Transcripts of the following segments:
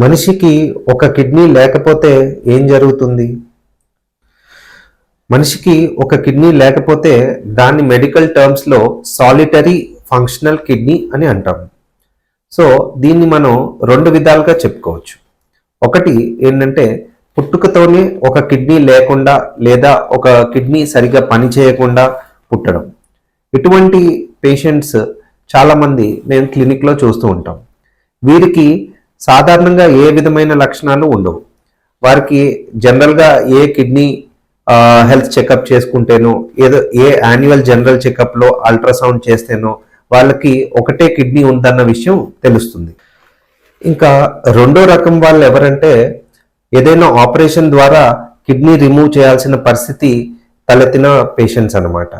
మనిషికి ఒక కిడ్నీ లేకపోతే ఏం జరుగుతుంది? మనిషికి ఒక కిడ్నీ లేకపోతే దాన్ని మెడికల్ టర్మ్స్లో సాలిటరీ ఫంక్షనల్ కిడ్నీ అని అంటాం. సో దీన్ని మనం రెండు విధాలుగా చెప్పుకోవచ్చు. ఒకటి ఏంటంటే పుట్టుకతోనే ఒక కిడ్నీ లేకుండా లేదా ఒక కిడ్నీ సరిగ్గా పనిచేయకుండా పుట్టడం. ఇటువంటి పేషెంట్స్ చాలామంది మేము క్లినిక్లో చూస్తూ ఉంటాం. వీరికి సాధారణంగా ఏ విధమైన లక్షణాలు ఉండవు. వారికి జనరల్గా ఏ కిడ్నీ హెల్త్ చెకప్ చేసుకుంటేనో ఏదో ఏ యాన్యువల్ జనరల్ చెకప్లో అల్ట్రాసౌండ్ చేస్తేనో వాళ్ళకి ఒకటే కిడ్నీ ఉందన్న విషయం తెలుస్తుంది. ఇంకా రెండో రకం వాళ్ళు ఎవరంటే ఏదైనా ఆపరేషన్ ద్వారా కిడ్నీ రిమూవ్ చేయాల్సిన పరిస్థితి తలెత్తిన పేషెంట్స్ అన్నమాట.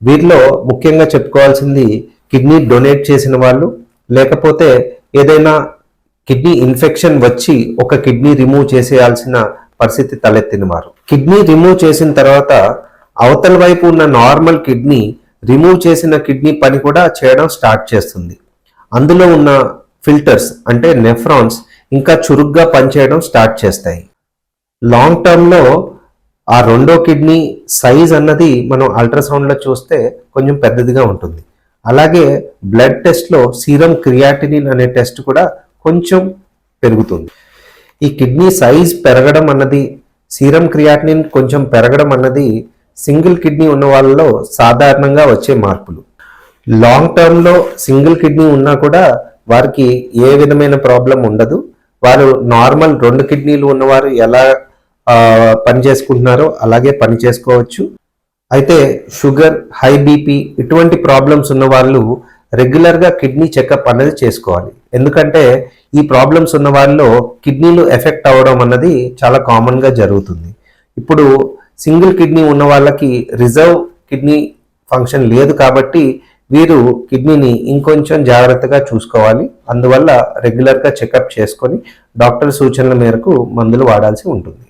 వీరిలో ముఖ్యంగా చెప్పుకోవాల్సింది కిడ్నీ డొనేట్ చేసిన వాళ్ళు, లేకపోతే ఏదైనా కిడ్నీ ఇన్ఫెక్షన్ వచ్చి ఒక కిడ్నీ రిమూవ్ చేసేయాల్సిన పరిస్థితి తలెత్తిన వారు. కిడ్నీ రిమూవ్ చేసిన తర్వాత అవతల వైపు ఉన్న నార్మల్ కిడ్నీ రిమూవ్ చేసిన కిడ్నీ పని కూడా చేయడం స్టార్ట్ చేస్తుంది. అందులో ఉన్న ఫిల్టర్స్ అంటే నెఫ్రాన్స్ ఇంకా చురుగ్గా పనిచేయడం స్టార్ట్ చేస్తాయి. లాంగ్ టర్మ్లో ఆ రెండో కిడ్నీ సైజ్ అన్నది మనం అల్ట్రాసౌండ్లో చూస్తే కొంచెం పెద్దదిగా ఉంటుంది. అలాగే బ్లడ్ టెస్ట్లో సీరం క్రియాటినిన్ అనే టెస్ట్ కూడా కొంచెం పెరుగుతుంది. ఈ కిడ్నీ సైజ్ పెరగడం అన్నది, సీరం క్రియాటినిన్ కొంచెం పెరగడం అన్నది సింగిల్ కిడ్నీ ఉన్న వాళ్ళలో సాధారణంగా వచ్చే మార్పులు. లాంగ్ టర్మ్లో సింగిల్ కిడ్నీ ఉన్నా కూడా వారికి ఏ విధమైన ప్రాబ్లం ఉండదు. వారు నార్మల్ రెండు కిడ్నీలు ఉన్నవారు ఎలా పని చేసుకుంటున్నారో అలాగే పని చేసుకోవచ్చు. అయితే షుగర్, హై బీపీ ఇటువంటి ప్రాబ్లమ్స్ ఉన్న వాళ్ళు రెగ్యులర్గా కిడ్నీ చెకప్ అనేది చేసుకోవాలి. ఎందుకంటే ఈ ప్రాబ్లమ్స్ ఉన్న వాళ్ళలో కిడ్నీలు ఎఫెక్ట్ అవ్వడం అన్నది చాలా కామన్గా జరుగుతుంది. ఇప్పుడు సింగిల్ కిడ్నీ ఉన్న వాళ్ళకి రిజర్వ్ కిడ్నీ ఫంక్షన్ లేదు కాబట్టి వీరు కిడ్నీని ఇంకొంచెం జాగ్రత్తగా చూసుకోవాలి. అందువల్ల రెగ్యులర్గా చెకప్ చేసుకొని డాక్టర్ సూచనల మేరకు మందులు వాడాల్సి ఉంటుంది.